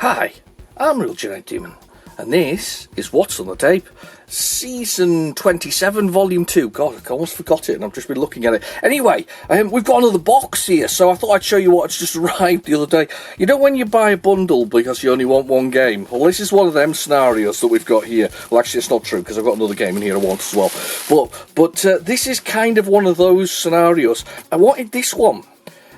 Hi, I'm RealGenericDemon, and this is What's on the Tape, Season 27, Volume 2. God, I almost forgot it, and I've just been looking at it. Anyway, we've got another box here, so I thought I'd show you what's just arrived the other day. You know when you buy a bundle because you only want one game? Well, this is one of them scenarios that we've got here. Well, actually, it's not true, because I've got another game in here I want as well. But this is kind of one of those scenarios. I wanted this one.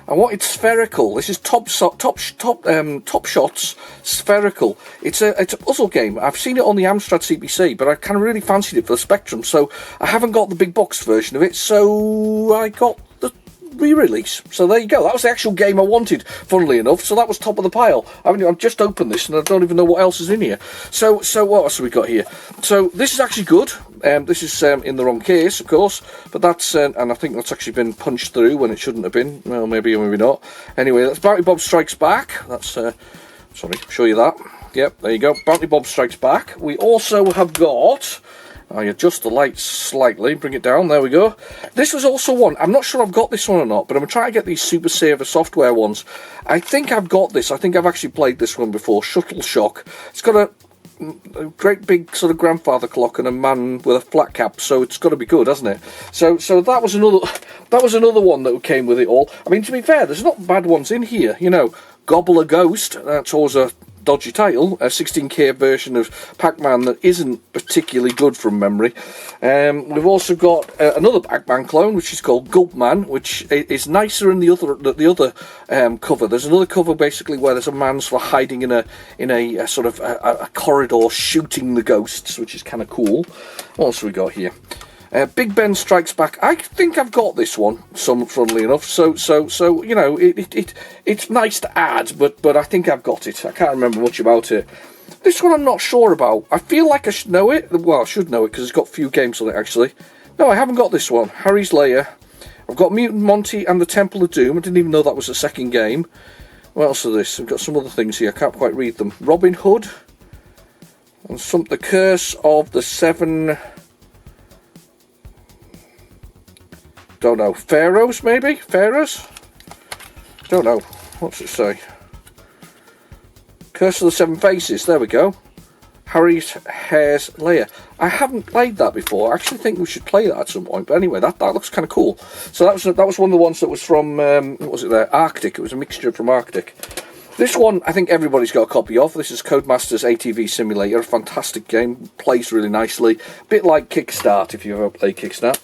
I wanted spherical. This is Top Shots Spherical. It's a puzzle game. I've seen it on the Amstrad CPC, but I kind of really fancied it for the Spectrum, so I haven't got the big box version of it, so I got the re-release. So there you go. That was the actual game I wanted, funnily enough, so that was top of the pile. I've just opened this, and I don't even know what else is in here. So what else have we got here? So this is actually good. This is in the wrong case, of course, but that's, and I think that's actually been punched through when it shouldn't have been. Well, maybe or maybe not. Anyway, that's Bounty Bob Strikes Back. That's, sorry, I'll show you that. Yep, there you go. Bounty Bob Strikes Back. We also have got, I adjust the lights slightly, bring it down, there we go. This was also one, I'm not sure I've got this one or not, but I'm trying to get these Super Saver software ones. I think I've got this. I think I've actually played this one before, Shuttle Shock. It's got a great big sort of grandfather clock and a man with a flat cap, so it's got to be good, hasn't it? So that was another one that came with it all. I mean, to be fair, there's not bad ones in here. You know, Gobble a Ghost, that's always a dodgy title, a 16K version of Pac-Man that isn't particularly good from memory. We've also got another Pac-Man clone, which is called Gulpman, which is nicer in the other cover. There's another cover basically where there's a man sort of hiding in a sort of a corridor shooting the ghosts, which is kind of cool. What else have we got here? Big Ben Strikes Back. I think I've got this one, funnily enough. So you know, it's nice to add, but I think I've got it. I can't remember much about it. This one I'm not sure about. I feel like I should know it. Well, I should know it because it's got a few games on it actually. No, I haven't got this one. Harry's Lair. I've got Mutant Monty and the Temple of Doom. I didn't even know that was a second game. What else is this? I've got some other things here. I can't quite read them. Robin Hood and the Curse of the Seven. Don't know. Pharaohs, maybe? Pharaohs? Don't know. What's it say? Curse of the Seven Faces. There we go. Harry's Lair. I haven't played that before. I actually think we should play that at some point. But anyway, that looks kind of cool. So that was one of the ones that was from, what was it there? Arctic. It was a mixture from Arctic. This one, I think everybody's got a copy of. This is Codemasters ATV Simulator. A fantastic game. Plays really nicely. A bit like Kickstart, if you ever played Kickstart.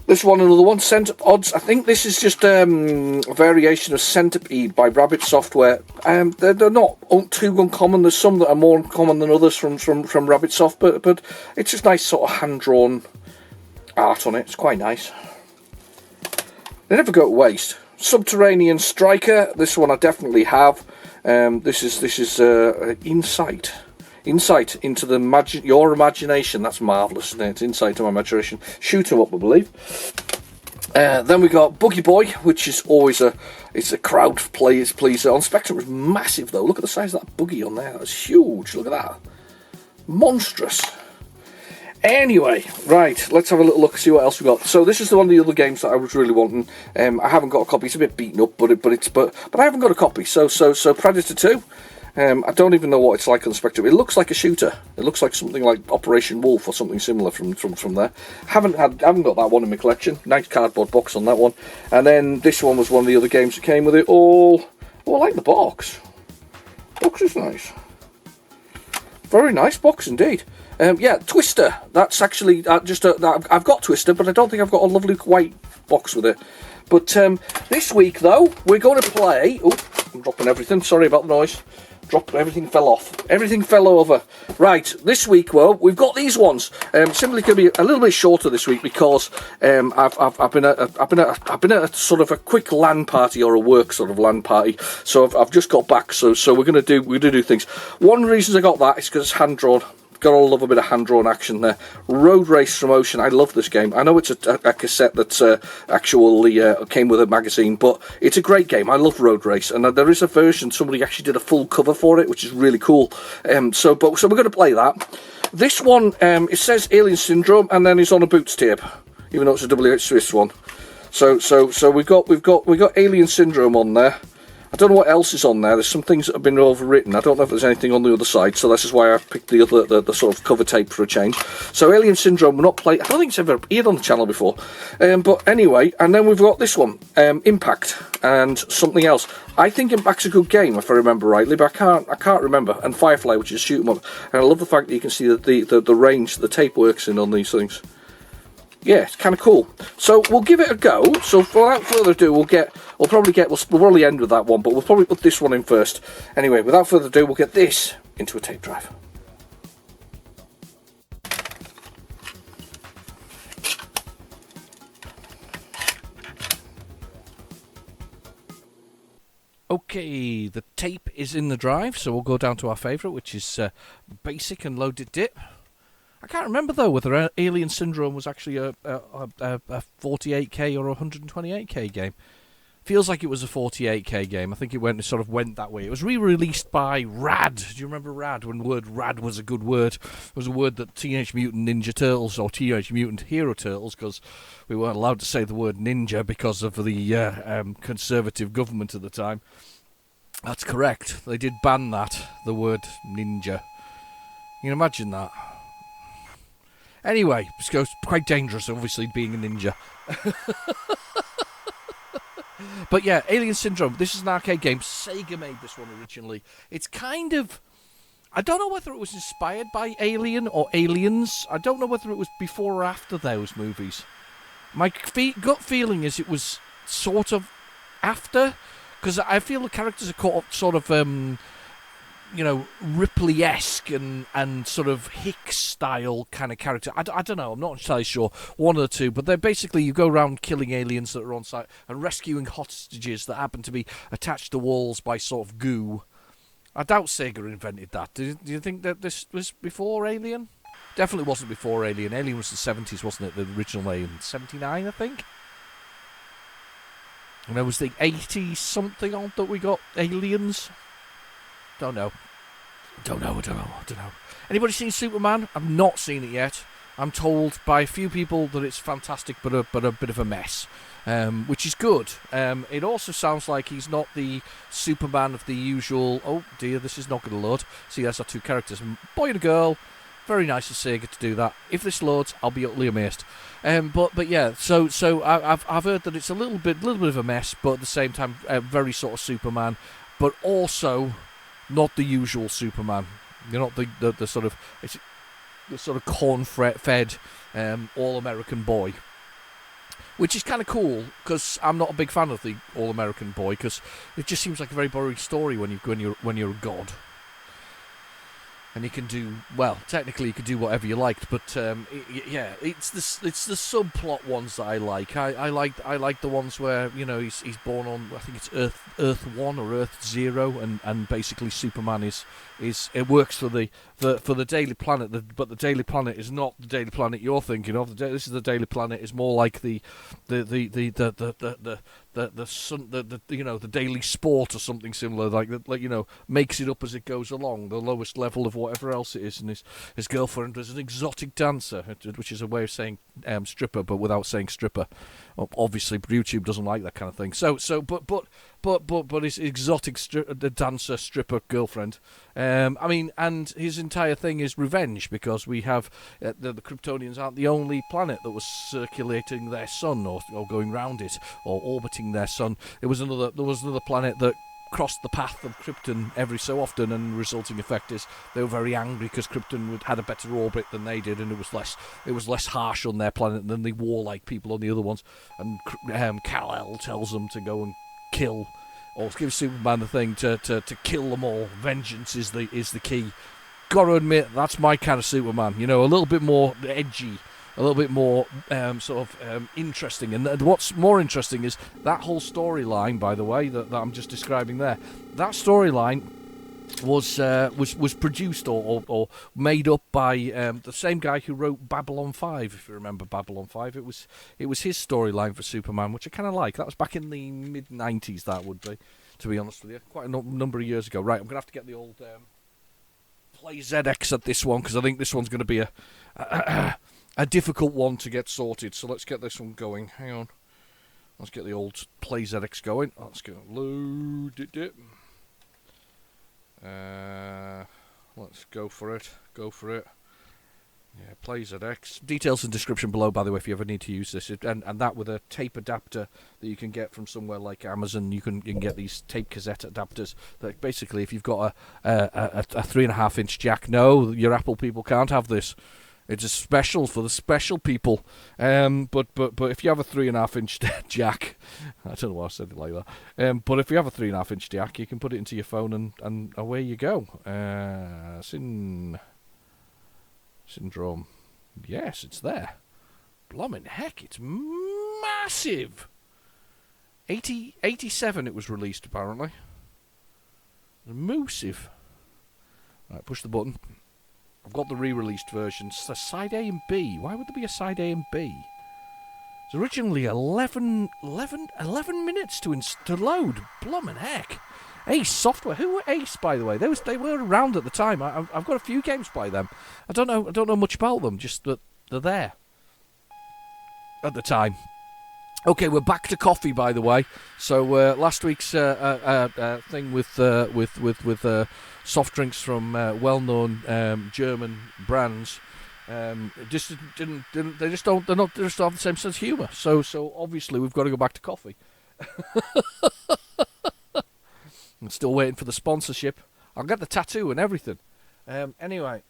This one, another one, Centipede Odds. I think this is just a variation of Centipede by Rabbit Software. They're not too uncommon. There's some that are more common than others from Rabbit Soft, but it's just nice sort of hand-drawn art on it. It's quite nice. They never go to waste. Subterranean Striker. This one I definitely have. This is Insight. Insight into your imagination. That's marvellous, isn't it? It's insight to my imagination. Shoot 'em up, I believe. Then we got Boogie Boy, which is always it's a crowd pleaser. On Spectrum, it's massive though. Look at the size of that boogie on there. That's huge. Look at that. Monstrous. Anyway, right, let's have a little look, see what else we got. So this is one of the other games that I was really wanting. I haven't got a copy. It's a bit beaten up, but I haven't got a copy. So Predator 2. I don't even know what it's like on the Spectrum. It looks like a shooter. It looks like something like Operation Wolf or something similar from there. Haven't got that one in my collection. Nice cardboard box on that one. And then this one was one of the other games that came with it. Oh, I like the box. Box is nice. Very nice box indeed. Yeah, Twister. That's actually I've got Twister, but I don't think I've got a lovely white box with it. But this week though, we're going to play. Oh, I'm dropping everything. Sorry about the noise. Everything fell off. Everything fell over. Right, this week, well, we've got these ones. Simply going to be a little bit shorter this week because I've been at a sort of a quick LAN party or a work sort of LAN party. So I've just got back. So we're going to do things. One of the reasons I got that is because it's hand drawn. Gotta love a bit of hand-drawn action there. Road Race from Ocean. I love this game. I know it's a cassette that's actually came with a magazine, but it's a great game. I love Road Race, and there is a version. Somebody actually did a full cover for it, which is really cool. So we're going to play that. This one, it says Alien Syndrome, and then it's on a boots tape, even though it's a WH Swiss one. So we've got Alien Syndrome on there. I don't know what else is on there. There's some things that have been overwritten. I don't know if there's anything on the other side, so this is why I picked the other, the sort of cover tape for a change. So Alien Syndrome, we're not playing. I don't think it's ever appeared on the channel before. But anyway, and then we've got this one, Impact, and something else. I think Impact's a good game, if I remember rightly, but I can't remember. And Firefly, which is shoot 'em up. And I love the fact that you can see that the range the tape works in on these things. Yeah, it's kind of cool. So we'll give it a go. So without further ado, we'll probably end with that one, but we'll probably put this one in first. Anyway, without further ado, we'll get this into a tape drive. Okay, the tape is in the drive, so we'll go down to our favourite, which is Basic and Loaded Dip. I can't remember, though, whether Alien Syndrome was actually a 48k or a 128k game. Feels like it was a 48k game. I think it went that way. It was re-released by Rad. Do you remember Rad? When the word Rad was a good word. It was a word that Teenage Mutant Ninja Turtles, or Teenage Mutant Hero Turtles, because we weren't allowed to say the word ninja because of the conservative government at the time. That's correct. They did ban that, the word ninja. You can imagine that. Anyway, it's quite dangerous, obviously, being a ninja. But yeah, Alien Syndrome, this is an arcade game. Sega made this one originally. It's kind of... I don't know whether it was inspired by Alien or Aliens. I don't know whether it was before or after those movies. My gut feeling is it was sort of after, because I feel the characters are sort of... Ripley-esque and sort of Hicks-style kind of character. I don't know, I'm not entirely sure. One or the two, but they're basically, you go around killing aliens that are on site and rescuing hostages that happen to be attached to walls by sort of goo. I doubt Sega invented that. Do you think that this was before Alien? Definitely wasn't before Alien. Alien was the 70s, wasn't it? The original Alien. 79, I think? And it was the 80-something on that we got Aliens. Don't know. Anybody seen Superman? I've not seen it yet. I'm told by a few people that it's fantastic, but a bit of a mess, which is good. It also sounds like he's not the Superman of the usual. Oh dear, this is not going to load. See, there's our two characters, boy and a girl. Very nice of Sega to do that. If this loads, I'll be utterly amazed. But yeah, so I've heard that it's a little bit of a mess, but at the same time, very sort of Superman, but also not the usual Superman. You're not the sort of corn-fed all-American boy, which is kind of cool because I'm not a big fan of the all-American boy because it just seems like a very boring story when you're a god. And you can do, well, technically you can do whatever you liked, but it's the subplot ones that I like. I like the ones where he's born on, I think it's Earth 1 or Earth 0, and basically Superman is it works for the Daily Planet, but the Daily Planet is not the Daily Planet you're thinking of. This is the Daily Planet is more like the Daily Sport or something similar, like makes it up as it goes along, the lowest level of whatever else it is, and his girlfriend is an exotic dancer, which is a way of saying stripper, but without saying stripper. Obviously, YouTube doesn't like that kind of thing. But his exotic dancer stripper girlfriend. And his entire thing is revenge because we have the Kryptonians aren't the only planet that was circulating their sun or going round it or orbiting their sun. There was another planet that crossed the path of Krypton every so often, and the resulting effect is they were very angry because Krypton had a better orbit than they did, and it was less harsh on their planet than the warlike people on the other ones. And Kal-El tells them to go and kill, or give Superman the thing to kill them all. Vengeance is the key. Gotta admit, that's my kind of Superman. A little bit more edgy, a little bit more interesting. And what's more interesting is that whole storyline, by the way, that I'm just describing there. That storyline was produced or made up by the same guy who wrote Babylon 5, if you remember Babylon 5. It was his storyline for Superman, which I kind of like. That was back in the mid-90s, that would be, to be honest with you. Quite a number of years ago. Right, I'm going to have to get the old PlayZX at this one, because I think this one's going to be a difficult one to get sorted. So let's get this one going. Hang on. Let's get the old PlayZX going. Let's go load it. Let's go for it. Go for it. Yeah, PlayZX. Details in description below, by the way, if you ever need to use this. And that with a tape adapter that you can get from somewhere like Amazon. You can get these tape cassette adapters that basically, if you've got a 3.5-inch jack, no, your Apple people can't have this. It's a special for the special people. But if you have a 3.5-inch jack, I don't know why I said it like that. But if you have a 3.5-inch jack, you can put it into your phone and away you go. Syndrome. Yes, it's there. Blommin' heck, it's massive. 87 it was released, apparently. Massive. Right, push the button. I've got the re-released version. It's a side A and B. Why would there be a side A and B? It's originally 11 minutes to load. Blommin' heck. Ace Software. Who were Ace, by the way? They were around at the time. I've got a few games by them. I don't know much about them. Just that they're there at the time. Okay, we're back to coffee, by the way. So last week's thing with soft drinks from well-known German brands. They just don't have the same sense of humour. So obviously we've got to go back to coffee. I'm still waiting for the sponsorship. I'll get the tattoo and everything. Anyway.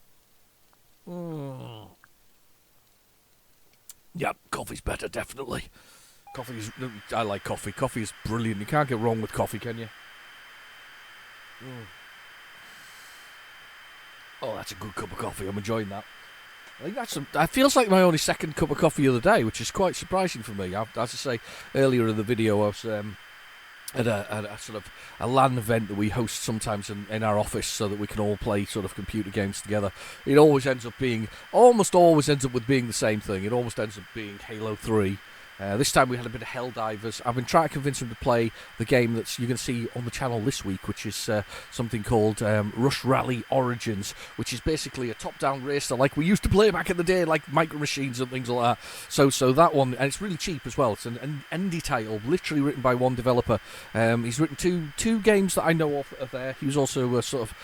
Yeah, coffee's better, definitely. I like coffee. Coffee is brilliant. You can't get wrong with coffee, can you? Oh, that's a good cup of coffee. I'm enjoying that. I think that feels like my only second cup of coffee of the day, which is quite surprising for me. As I say earlier in the video, I was at a sort of a LAN event that we host sometimes in our office so that we can all play sort of computer games together. It almost ends up with being the same thing. It almost ends up being Halo 3. This time we had a bit of Helldivers. I've been trying to convince him to play the game that you're going to see on the channel this week, which is something called Rush Rally Origins, which is basically a top-down racer like we used to play back in the day, like Micro Machines and things like that. So that one, and it's really cheap as well. It's an indie title, literally written by one developer. He's written two games that I know of there. He was also sort of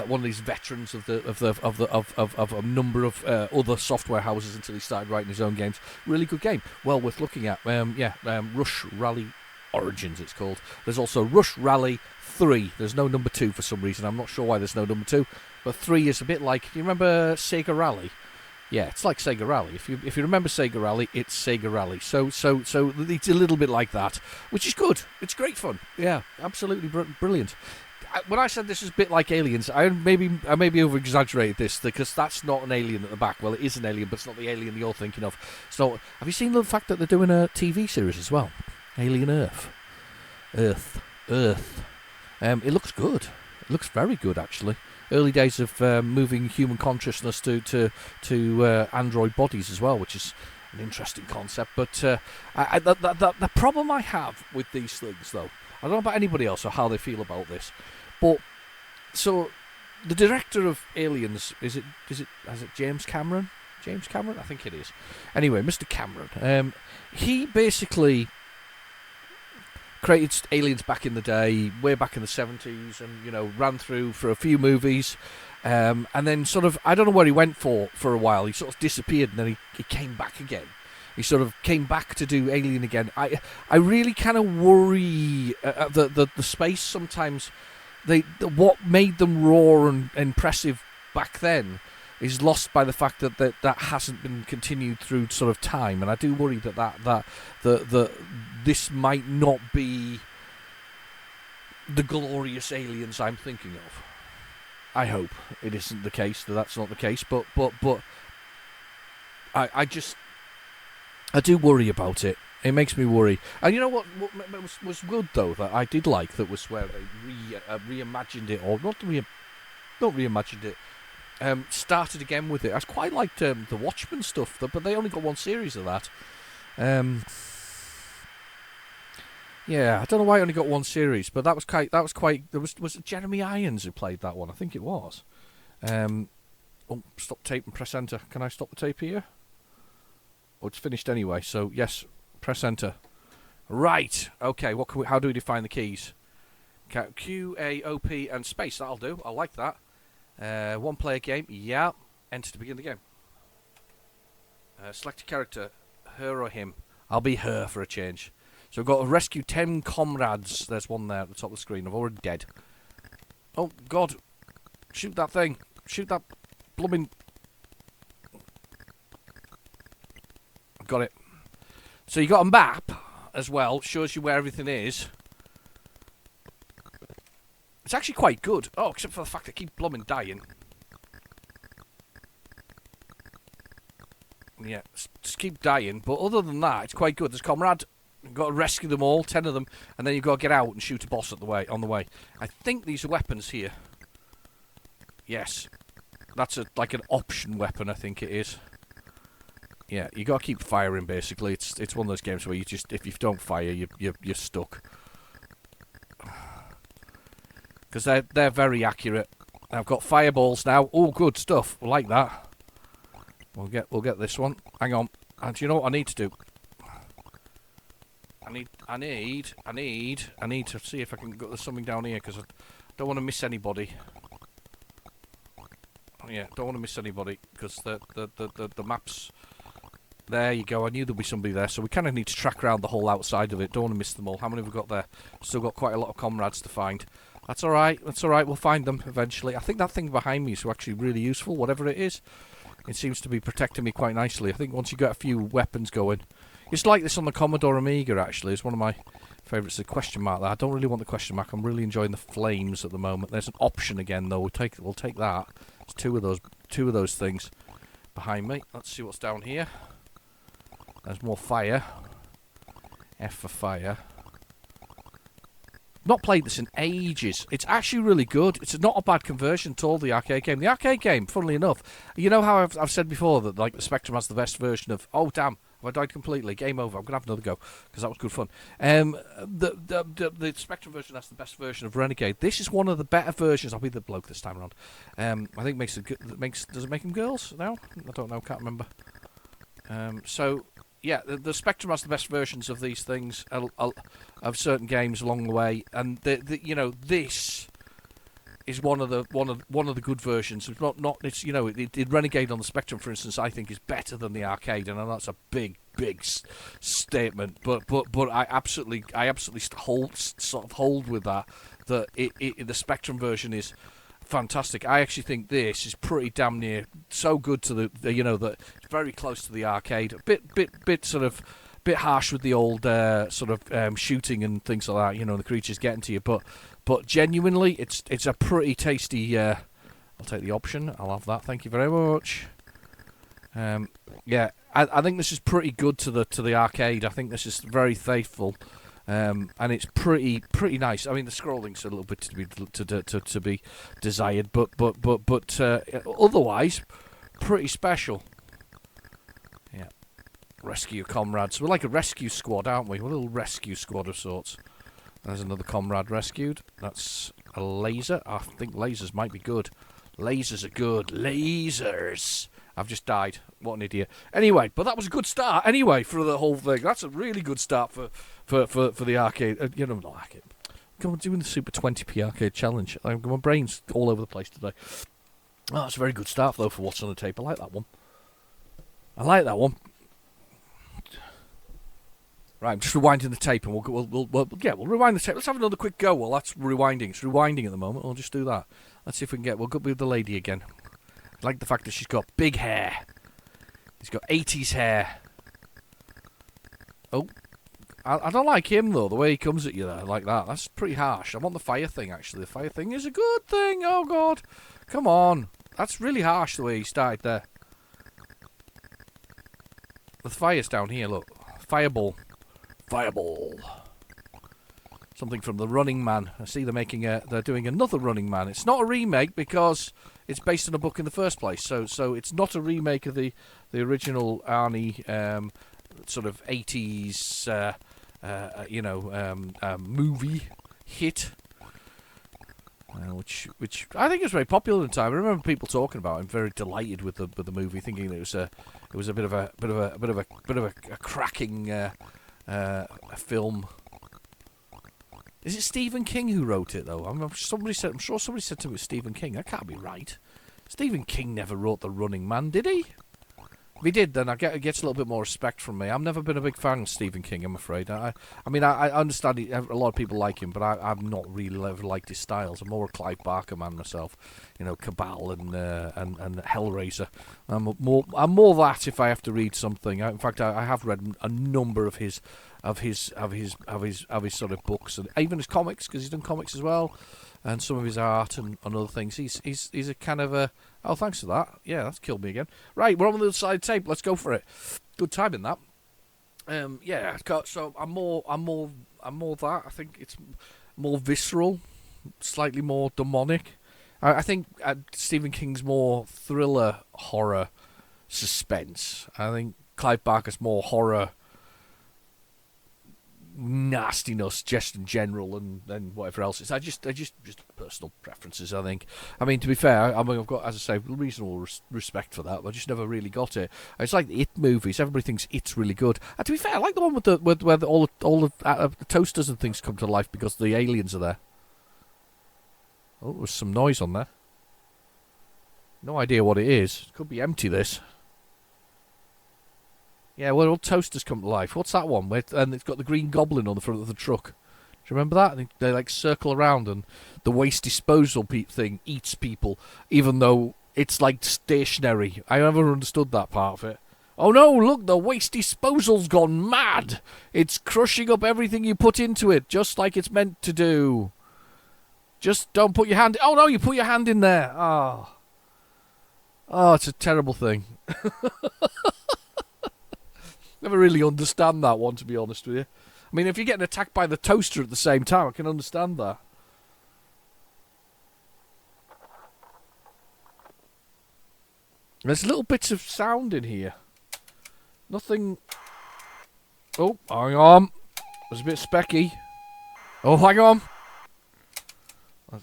one of these veterans of a number of other software houses until he started writing his own games. Really good game. Well worth looking at. Rush Rally Origins it's called. There's also Rush Rally 3. There's no number 2 for some reason. I'm not sure why there's no number 2. But 3 is a bit like, do you remember Sega Rally? Yeah, it's like Sega Rally. If you remember Sega Rally, it's Sega Rally. So it's a little bit like that, which is good. It's great fun. Yeah, absolutely brilliant. When I said this is a bit like Aliens, I maybe over-exaggerated this because that's not an alien at the back. Well, it is an alien, but it's not the alien you're thinking of. So, have you seen the fact that they're doing a TV series as well? Alien Earth. It looks good. It looks very good, actually. Early days of moving human consciousness to android bodies as well, which is an interesting concept. But the problem I have with these things, though, I don't know about anybody else or how they feel about this, but so the director of Aliens is it James Cameron? James Cameron, I think it is. Anyway, Mr. Cameron, he basically created Aliens back in the day, way back in the 70s, and ran through for a few movies, and then sort of I don't know where he went for a while. He sort of disappeared, and then he came back again. He sort of came back to do Alien again. I really kind of worry the space sometimes. What made them raw and impressive back then is lost by the fact that hasn't been continued through sort of time, and I do worry that this might not be the glorious Aliens I'm thinking of. I hope it isn't the case, that's not the case, but I do worry about it. It makes me worry. And you know what was good, though, that I did like, that was where they reimagined it, or not reimagined it, started again with it. I quite liked the Watchmen stuff, but they only got one series of that. Yeah, I don't know why I only got one series, but that was quite. Was it Jeremy Irons who played that one? I think it was. Stop tape and press enter. Can I stop the tape here? Oh, it's finished anyway. So yes, press enter. Right. Okay. What can we? How do we define the keys? Q, A, O, P, and space. That'll do. I like that. One player game. Yeah. Enter to begin the game. Select a character, her or him. I'll be her for a change. So we've got to rescue 10 comrades. There's one there at the top of the screen. I'm already dead. Oh, God. Shoot that thing. Shoot that blooming... I've got it. So you got a map as well. Shows you where everything is. It's actually quite good. Oh, except for the fact I keep blooming dying. Yeah, just keep dying. But other than that, it's quite good. There's comrade. You've got to rescue them all, 10 of them, and then you've got to get out and shoot a boss on the way. I think these are weapons here. Yes. That's like an option weapon, I think it is. Yeah, you got to keep firing, basically. It's one of those games where you just, if you don't fire, you're stuck. Because they're very accurate. I've got fireballs now. Oh, good stuff. I like that. We'll get this one. Hang on. And you know what I need to do? I need to see if I can get there's something down here because I don't want to miss anybody. Yeah, don't want to miss anybody because the maps. There you go. I knew there'd be somebody there, so we kind of need to track around the whole outside of it. Don't want to miss them all. How many have we got there? Still got quite a lot of comrades to find. That's all right. That's all right. We'll find them eventually. I think that thing behind me is actually really useful. Whatever it is, it seems to be protecting me quite nicely. I think once you get a few weapons going. It's like this on the Commodore Amiga, actually. It's one of my favourites, the question mark there. I don't really want the question mark. I'm really enjoying the flames at the moment. There's an option again, though. We'll take that. There's two of those things behind me. Let's see what's down here. There's more fire. F for fire. Not played this in ages. It's actually really good. It's not a bad conversion at all, the arcade game. The arcade game, funnily enough, you know how I've said before that like the Spectrum has the best version of... Oh, damn. I died completely. Game over. I'm going to have another go because that was good fun. The Spectrum version has the best version of Renegade. This is one of the better versions. I'll be the bloke this time around. I think does it make them girls now? I don't know. Can't remember. So yeah, the Spectrum has the best versions of these things of certain games along the way, and you know this is one of the good versions. It's not it's Renegade on the Spectrum, for instance, I think is better than the arcade, and that's a big statement. But I absolutely hold with that the Spectrum version is fantastic. I actually think this is pretty damn near so good to the that it's very close to the arcade. A bit sort of bit harsh with the old shooting and things like that. The creatures getting to you, but genuinely, it's a pretty tasty. I'll take the option. I'll have that. Thank you very much. Yeah, I think this is pretty good to the arcade. I think this is very faithful, and it's pretty nice. I mean, the scrolling's a little bit to be desired, but otherwise, pretty special. Yeah, rescue comrades. We're like a rescue squad, aren't we? We're a little rescue squad of sorts. There's another comrade rescued. That's a laser. I think lasers might be good. Lasers are good. Lasers. I've just died. What an idiot. Anyway, but that was a good start. Anyway, for the whole thing, that's a really good start for the arcade. Not arcade. I'm doing the Super 20p arcade challenge. My brain's all over the place today. Oh, that's a very good start though for what's on the tape. I like that one. Right, I'm just rewinding the tape, and we'll rewind the tape. Let's have another quick go while that's rewinding. It's rewinding at the moment. We'll just do that. Let's see if we can we'll go with the lady again. I like the fact that she's got big hair. She's got 80s hair. Oh, I don't like him though. The way he comes at you there like that. That's pretty harsh. I want the fire thing actually. The fire thing is a good thing. Oh God, come on. That's really harsh the way he started there. The fire's down here. Look, fireball. Fireball. Something from the Running Man. I see they're doing another Running Man. It's not a remake because it's based on a book in the first place. So it's not a remake of the original Arnie sort of 80s movie hit. Which I think is very popular in the time. I remember people talking about it. I'm very delighted with the movie, thinking that it was a bit of a cracking a film. Is it Stephen King who wrote it though? I'm sure somebody said to me it was Stephen King. That can't be right. Stephen King never wrote The Running Man, did he? If he did, then it gets a little bit more respect from me. I've never been a big fan of Stephen King, I'm afraid. I understand a lot of people like him, but I've not really ever liked his styles. I'm more a Clive Barker man myself. You know, Cabal and Hellraiser. I'm more that if I have to read something. In fact, I have read a number of his sort of books, and even his comics, because he's done comics as well, and some of his art and other things. He's a kind of a... Oh, thanks for that. Yeah, that's killed me again. Right, we're on the other side of the tape. Let's go for it. Good timing, that. Yeah, so I'm more that. I think it's more visceral, slightly more demonic. I think Stephen King's more thriller, horror, suspense. I think Clive Barker's more horror, nastiness, just in general, and whatever else. It's just personal preferences, I think. I mean, to be fair, I've got, as I say, reasonable respect for that. I just never really got it. It's like the It movies. Everybody thinks It's really good. And to be fair, I like the one where all the toasters and things come to life because the aliens are there. Oh, there's some noise on there. No idea what it is. It could be empty, this. Yeah, well, all toasters come to life. What's that one? And it's got the Green Goblin on the front of the truck. Do you remember that? They like circle around, and the waste disposal thing eats people, even though it's like stationary. I never understood that part of it. Oh no, look, the waste disposal's gone mad. It's crushing up everything you put into it, just like it's meant to do. Just don't put your hand... Oh no, you put your hand in there. Oh, it's a terrible thing. Never really understand that one, to be honest with you. I mean, if you're getting attacked by the toaster at the same time, I can understand that. There's little bits of sound in here. Nothing... Oh, hang on. It was a bit specky. Oh, hang on.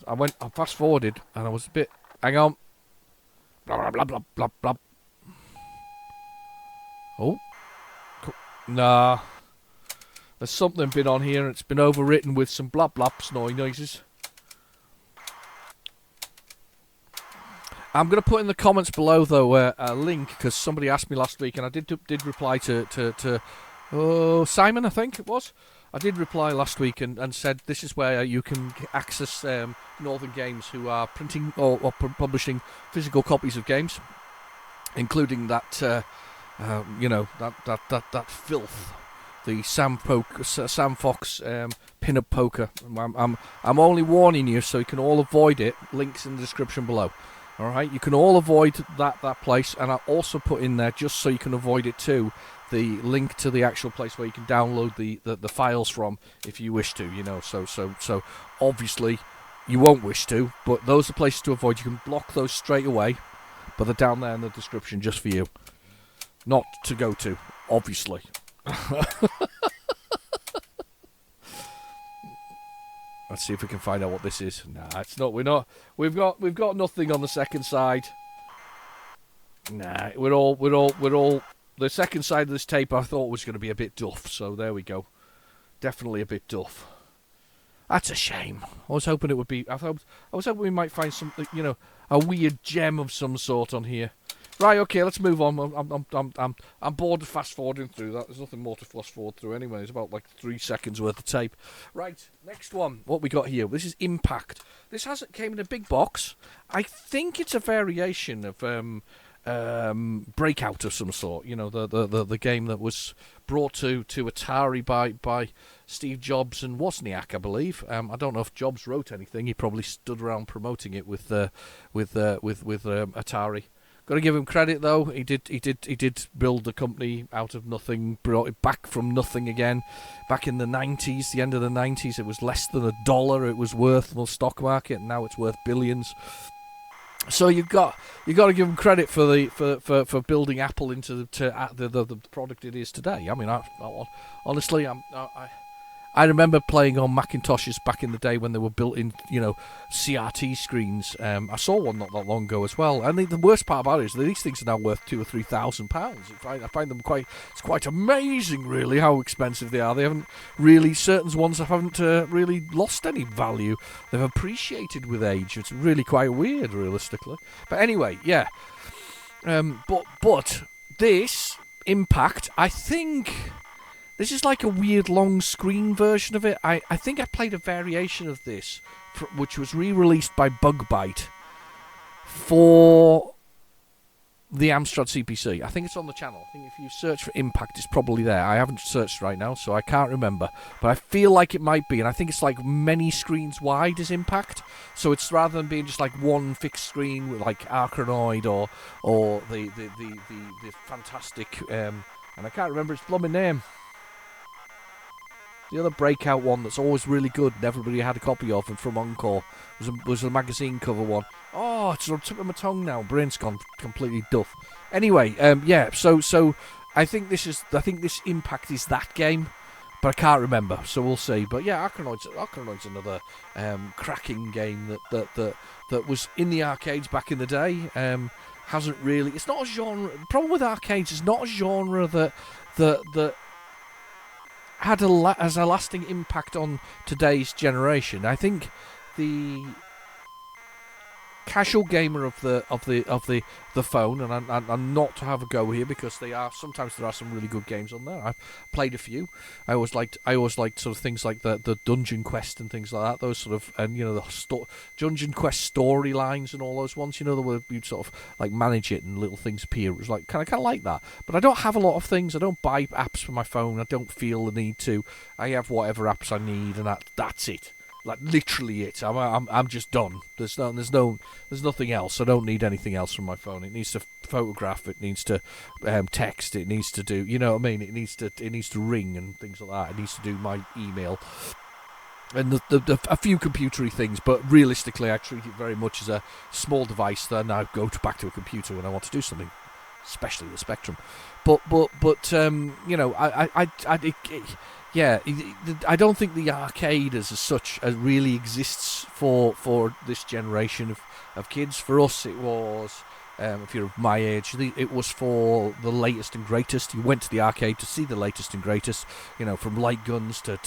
I fast-forwarded, and I was a bit... Hang on. Blah, blah, blah, blah, blah. Oh. Nah. There's something been on here, and it's been overwritten with some blap blap snoring noises. I'm going to put in the comments below, though, a link, because somebody asked me last week, and I did reply to Simon, I think it was. I did reply last week and said this is where you can access Northern Games, who are printing or publishing physical copies of games, including that, that filth, the Sam Fox pin-up poker. I'm only warning you so you can all avoid it. Links in the description below. All right, you can all avoid that place, and I'll also put in there, just so you can avoid it too, the link to the actual place where you can download the files from if you wish to, you know. So obviously you won't wish to, but those are places to avoid. You can block those straight away, but they're down there in the description just for you, not to go to, obviously. Let's see if we can find out what this is. Nah, it's not. We've got nothing on the second side. Nah, we're all. The second side of this tape I thought was going to be a bit duff, so there we go. Definitely a bit duff. That's a shame. I was hoping it would be. I was hoping we might find something, a weird gem of some sort on here. Right, okay, let's move on. I'm bored of fast forwarding through that. There's nothing more to fast forward through anyway. It's about like 3 seconds worth of tape. Right, next one. What we got here? This is Impact. This came in a big box. I think it's a variation of Breakout of some sort. You know, the game that was brought to Atari by Steve Jobs and Wozniak, I believe. I don't know if Jobs wrote anything. He probably stood around promoting it with Atari. Got to give him credit though. He did build the company out of nothing, brought it back from nothing again. Back in the 90s, the end of the 90s, it was less than $1 it was worth on the stock market, and now it's worth billions. So you got to give him credit for building Apple into the product it is today. I mean, honestly, I remember playing on Macintoshes back in the day when they were built in, CRT screens. I saw one not that long ago as well. And the worst part about it is that these things are now worth £2,000 or £3,000. I find them it's quite amazing, really, how expensive they are. They haven't really, certain ones haven't really lost any value. They've appreciated with age. It's really quite weird, realistically. But anyway, yeah. But this Impact, I think. This is like a weird long screen version of it. I think I played a variation of this, which was re-released by Bug-Byte for the Amstrad CPC. I think it's on the channel. I think if you search for Impact, it's probably there. I haven't searched right now, so I can't remember. But I feel like it might be, and I think it's like many screens wide is Impact. So it's rather than being just like one fixed screen with like Arachnoid or the fantastic, and I can't remember its blooming name. The other breakout one that's always really good and everybody had a copy of and from Encore was a magazine cover one. Oh, it's on the tip of my tongue now. Brain's gone completely duff. Anyway, yeah. So I think this Impact is that game, but I can't remember. So we'll see. But yeah, Arachnoid's another cracking game that was in the arcades back in the day. Hasn't really. It's not a genre. The problem with arcades is not a genre that has a lasting impact on today's generation. I think the casual gamer of the phone, and I'm not to have a go here because sometimes there are some really good games on there. I've played a few. I always liked sort of things like the Dungeon Quest and things like that. Those sort of the Dungeon Quest storylines and all those ones. The where you'd sort of like manage it and little things appear. It was like kind of like that. But I don't have a lot of things. I don't buy apps for my phone. I don't feel the need to. I have whatever apps I need, and that's it. Like literally it. I'm just done. There's nothing else. I don't need anything else from my phone. It needs to photograph. It needs to text. It needs to do. You know what I mean? It needs to ring and things like that. It needs to do my email and a few computery things. But realistically, I treat it very much as a small device that I now go back to a computer when I want to do something, especially the Spectrum. But yeah, I don't think the arcade as such really exists for this generation of kids. For us, it was, if you're my age, it was for the latest and greatest. You went to the arcade to see the latest and greatest, from light guns to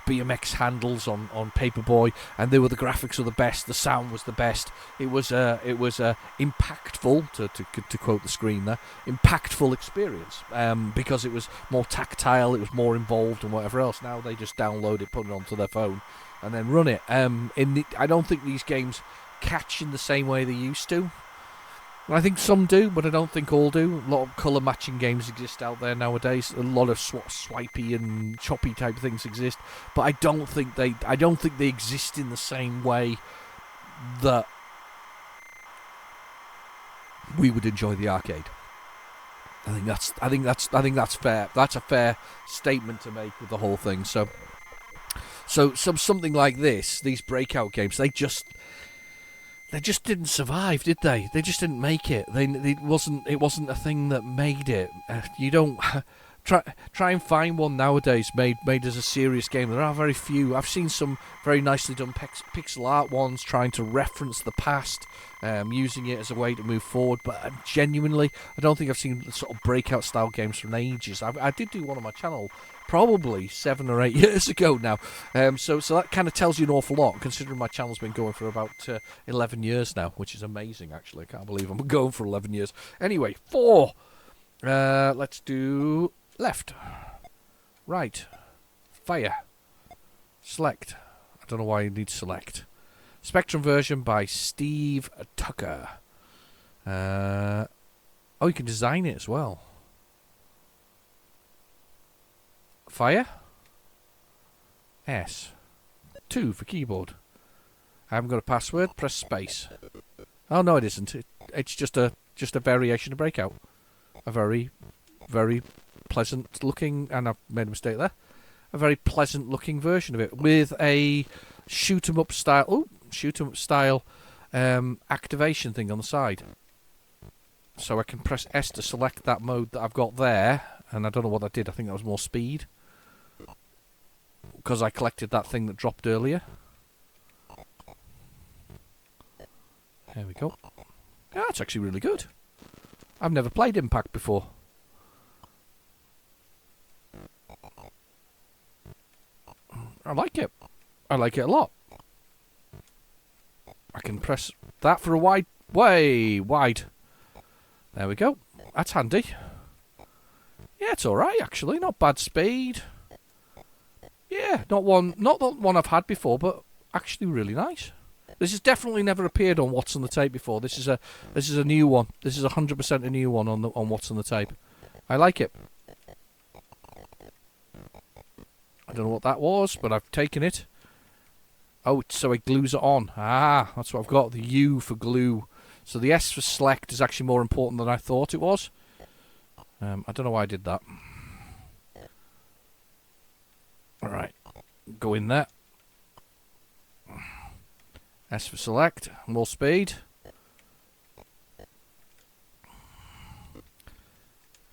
BMX handles on Paperboy, and the graphics were the best, the sound was the best. It was impactful, to quote the screen there, impactful experience, because it was more tactile, it was more involved and whatever else. Now they just download it, put it onto their phone, and then run it. I don't think these games catch in the same way they used to. I think some do, but I don't think all do. A lot of colour matching games exist out there nowadays. A lot of swipey and choppy type things exist, but I don't think they exist in the same way that we would enjoy the arcade. I think that's fair. That's a fair statement to make with the whole thing. So something like this, these breakout games, they just didn't survive, did they? They just didn't make it. It wasn't a thing that made it. You don't try and find one nowadays made as a serious game. There are very few. I've seen some very nicely done pixel art ones trying to reference the past, using it as a way to move forward. But genuinely, I don't think I've seen sort of breakout style games from ages. I did do one on my channel probably 7 or 8 years ago now. So that kind of tells you an awful lot, considering my channel's been going for about 11 years now, which is amazing, actually. I can't believe I'm going for 11 years. Anyway, 4. Let's do left, right, fire, select. I don't know why you need select. Spectrum version by Steve Tucker. Oh, you can design it as well. Fire. S. 2 for keyboard. I haven't got a password. Press space. Oh no, it isn't. It's just a variation of Breakout. A very, very pleasant looking, and I've made a mistake there. A very pleasant looking version of it with a shoot 'em up style. Activation thing on the side. So I can press S to select that mode that I've got there, and I don't know what that did. I think that was more speed. because I collected that thing that dropped earlier. There we go. Yeah, it's actually really good. I've never played Impact before. I like it. I like it a lot. I can press that for a wide... Way wide. There we go. That's handy. Yeah, it's alright, actually. Not bad speed. Yeah, not the one I've had before, but actually really nice. This has definitely never appeared on What's on the Tape before. This is a new one. This is 100% a new one on What's on the Tape. I like it. I don't know what that was, but I've taken it. Oh, so it glues it on. Ah, that's what I've got. The U for glue. So the S for select is actually more important than I thought it was. I don't know why I did that. Alright. Go in there. S for select. More speed.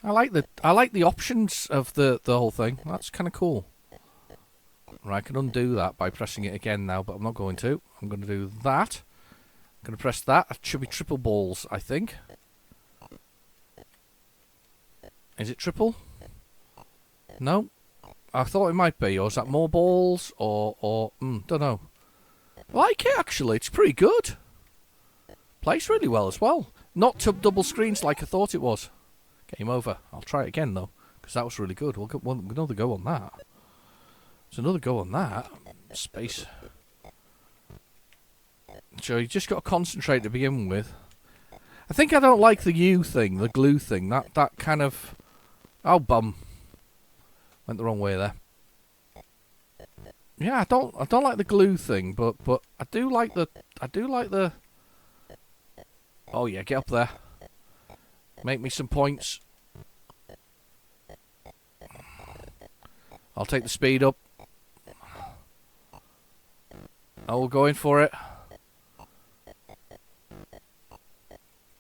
I like the options of the whole thing. That's kind of cool. Right, I can undo that by pressing it again now, but I'm not going to. I'm going to do that. I'm going to press that. It should be triple balls, I think. Is it triple? No. I thought it might be. Or is that more balls? Or don't know. I like it, actually. It's pretty good. Plays really well as well. Not double screens like I thought it was. Game over. I'll try it again, though, because that was really good. We'll get another go on that. There's another go on that. Space. So you just got to concentrate to begin with. I think I don't like the U thing, the glue thing. That kind of... Oh, bum. Went the wrong way there. Yeah, I don't like the glue thing, but I do like the... Oh yeah, get up there. Make me some points. I'll take the speed up. Oh, we're going for it.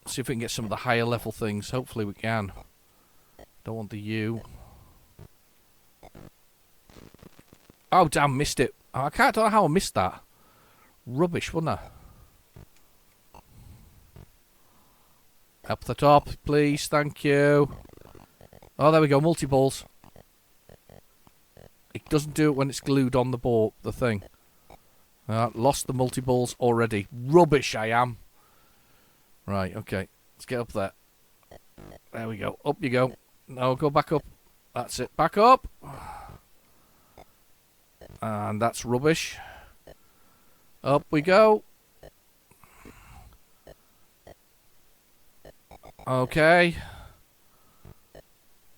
See if we can get some of the higher level things. Hopefully we can. Don't want the U. Oh, damn, missed it. I don't know how I missed that. Rubbish, wasn't I? Up the top, please. Thank you. Oh, there we go. Multi-balls. It doesn't do it when it's glued on the ball, the thing. Lost the multi-balls already. Rubbish I am. Right, okay. Let's get up there. There we go. Up you go. No, go back up. That's it. Back up. And that's rubbish. Up we go. Okay.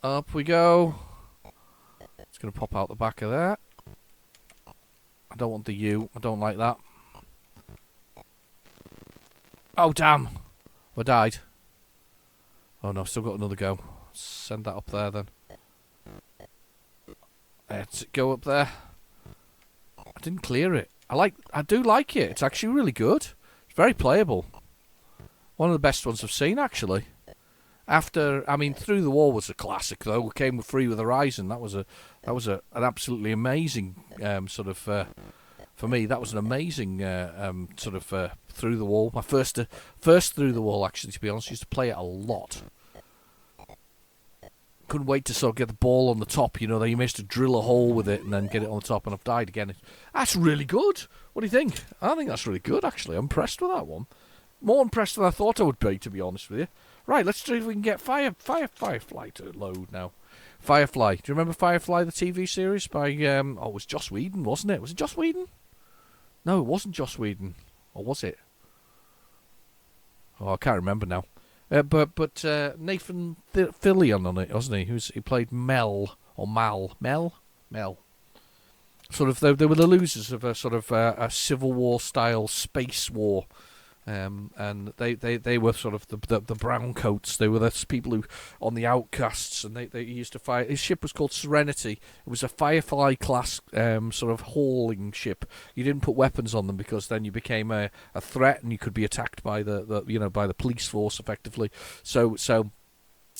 Up we go. It's going to pop out the back of that. I don't want the U. I don't like that. Oh, damn. I died. Oh, no. Still got another go. Send that up there, then. Let's go up there. I didn't clear it. I do like it. It's actually really good. It's very playable. One of the best ones I've seen, actually. Through the Wall was a classic, though. It came free with Horizon. That was an absolutely amazing for me. That was an amazing Through the Wall. My first Through the Wall, actually. To be honest, I used to play it a lot. Couldn't wait to sort of get the ball on the top. You know, that you managed to drill a hole with it and then get it on the top. And I've died again. That's really good. What do you think? I think that's really good. Actually, I'm impressed with that one. More impressed than I thought I would be, to be honest with you. Right, let's see if we can get Firefly to load now. Firefly. Do you remember Firefly, the TV series by, it was Joss Whedon, wasn't it? Was it Joss Whedon? No, it wasn't Joss Whedon. Or was it? Oh, I can't remember now. But Nathan Fillion on it, wasn't he? He played Mel, or Mal. Mel? Sort of, they were the losers of a sort of a Civil War style space war. And they were sort of the brown coats. They were the people who on the outcasts, and they used to fight. His ship was called Serenity. It was a Firefly class sort of hauling ship. You didn't put weapons on them because then you became a threat and you could be attacked by by the police force effectively. So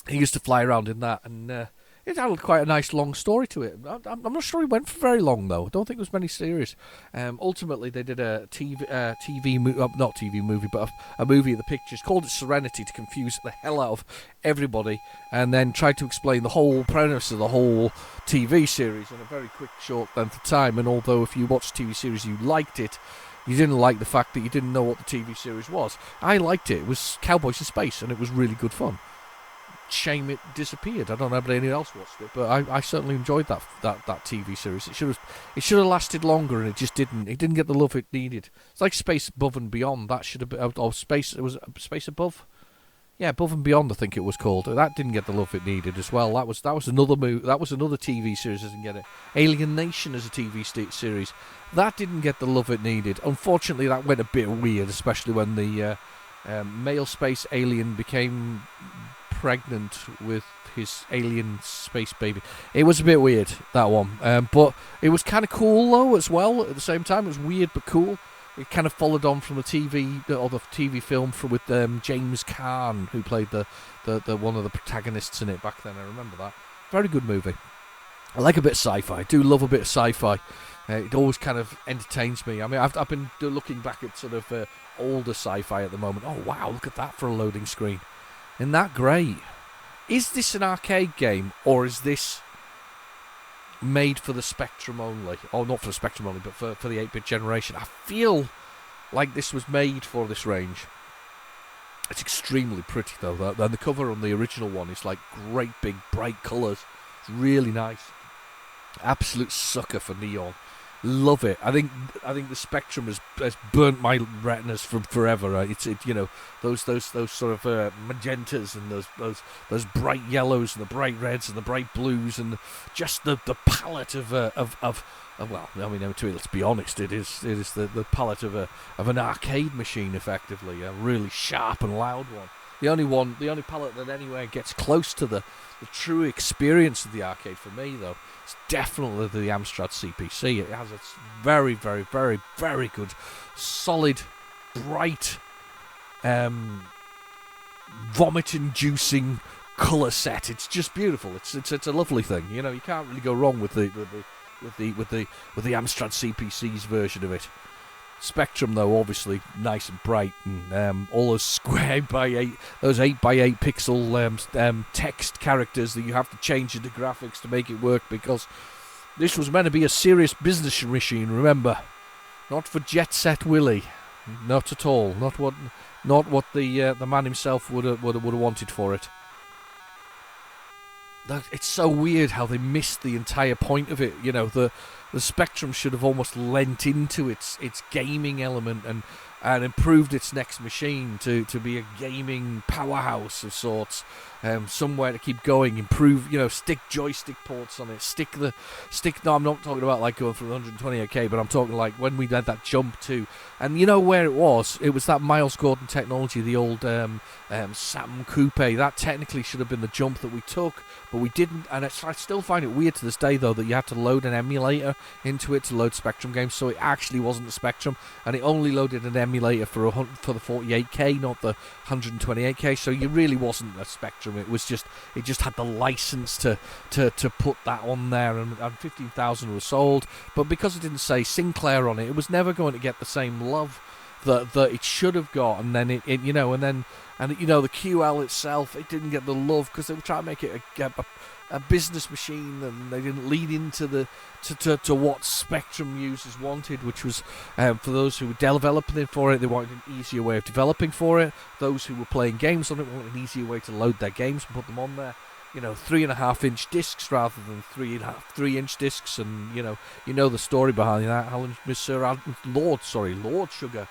he used to fly around in that, and It had quite a nice long story to it. I'm not sure it went for very long though. I don't think there was many series. Ultimately, they did a not TV movie, but a movie of the pictures, called it Serenity, to confuse the hell out of everybody, and then tried to explain the whole premise of the whole TV series in a very quick, short length of time. And although if you watched the TV series you liked it, you didn't like the fact that you didn't know what the TV series was. I liked it. It was cowboys in space, and it was really good fun. Shame it disappeared. I don't know if anyone else watched it, but I certainly enjoyed that TV series. It should have lasted longer, and it just didn't. It didn't get the love it needed. It's like Space Above and Beyond. That should have been Space. It was Space Above. Yeah, Above and Beyond, I think it was called. That didn't get the love it needed as well. That was another movie. That was another TV series that didn't get it. Alien Nation as a TV series. That didn't get the love it needed. Unfortunately, that went a bit weird, especially when the male space alien became pregnant with his alien space baby. It was a bit weird, that one. But it was kind of cool, though, as well. At the same time, it was weird but cool. It kind of followed on from the TV film with James Caan, who played the one of the protagonists in it back then. I remember that. Very good movie. I like a bit of sci-fi. I do love a bit of sci-fi. It always kind of entertains me. I mean, I've been looking back at sort of older sci-fi at the moment. Oh, wow, look at that for a loading screen. Isn't that great? Is this an arcade game, or is this made for the Spectrum only? Oh, not for the Spectrum only, but for the 8-bit generation. I feel like this was made for this range. It's extremely pretty, though. And the cover on the original one is like great big bright colours. It's really nice. Absolute sucker for neon. Love it. I think the Spectrum has burnt my retinas from forever. Right? It's those sort of magentas and those bright yellows and the bright reds and the bright blues and just the palette of well, I mean, let's be honest, it is the palette of an arcade machine, effectively, a really sharp and loud one. The only palette that anywhere gets close to the true experience of the arcade for me, though, is definitely the Amstrad CPC. It has a very, very, very, very good, solid, bright, vomit-inducing colour set. It's just beautiful. It's a lovely thing. You know, you can't really go wrong with the Amstrad CPC's version of it. Spectrum, though, obviously nice and bright, and all those square 8x8, those 8x8 pixel text characters that you have to change into graphics to make it work, because this was meant to be a serious business machine. Remember, not for Jet Set Willie, not at all. Not what the man himself would have wanted for it. It's so weird how they missed the entire point of it. You know, the Spectrum should have almost lent into its gaming element and improved its next machine to be a gaming powerhouse of sorts. Somewhere to keep going, improve, stick joystick ports on it, no, I'm not talking about like going from 128k, but I'm talking like when we had that jump to, and you know where it was that Miles Gordon technology, the old Sam Coupe. That technically should have been the jump that we took, but we didn't, and I still find it weird to this day, though, that you had to load an emulator into it to load Spectrum games, so it actually wasn't the Spectrum, and it only loaded an emulator for the 48k, not the 128k, so you really wasn't a Spectrum. It just had the license to put that on there, and 15,000 was sold, but because it didn't say Sinclair on it, it was never going to get the same love that it should have got. And then the QL itself, it didn't get the love because they were trying to make it a business machine, and they didn't lead into to what Spectrum users wanted, which was for those who were developing for it, they wanted an easier way of developing for it. Those who were playing games on it wanted an easier way to load their games and put them on there. 3.5-inch discs rather than 3-inch discs, and you know the story behind that. How Lord Sugar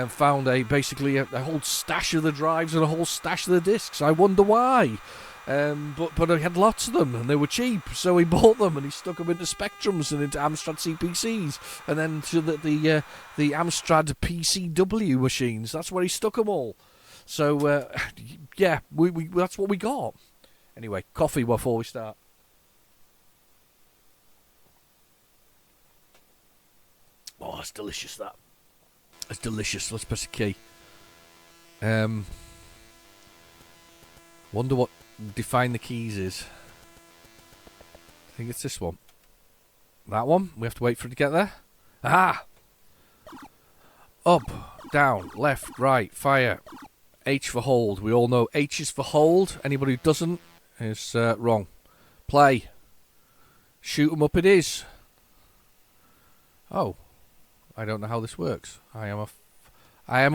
found basically a whole stash of the drives and a whole stash of the discs. I wonder why. But he had lots of them, and they were cheap, so he bought them and he stuck them into Spectrums and into Amstrad CPCs, and then to the Amstrad PCW machines. That's where he stuck them all. So yeah, we that's what we got. Anyway, coffee before we start. Oh, that's delicious, that. That's delicious. Let's press the key. Wonder what Define the Keys is. think it's this one. That one. We have to wait for it to get there. Aha! Up, down, left, right, fire. H for hold. We all know H is for hold. Anybody who doesn't is wrong. Play. Shoot 'em up it is. Oh. I don't know how this works. I am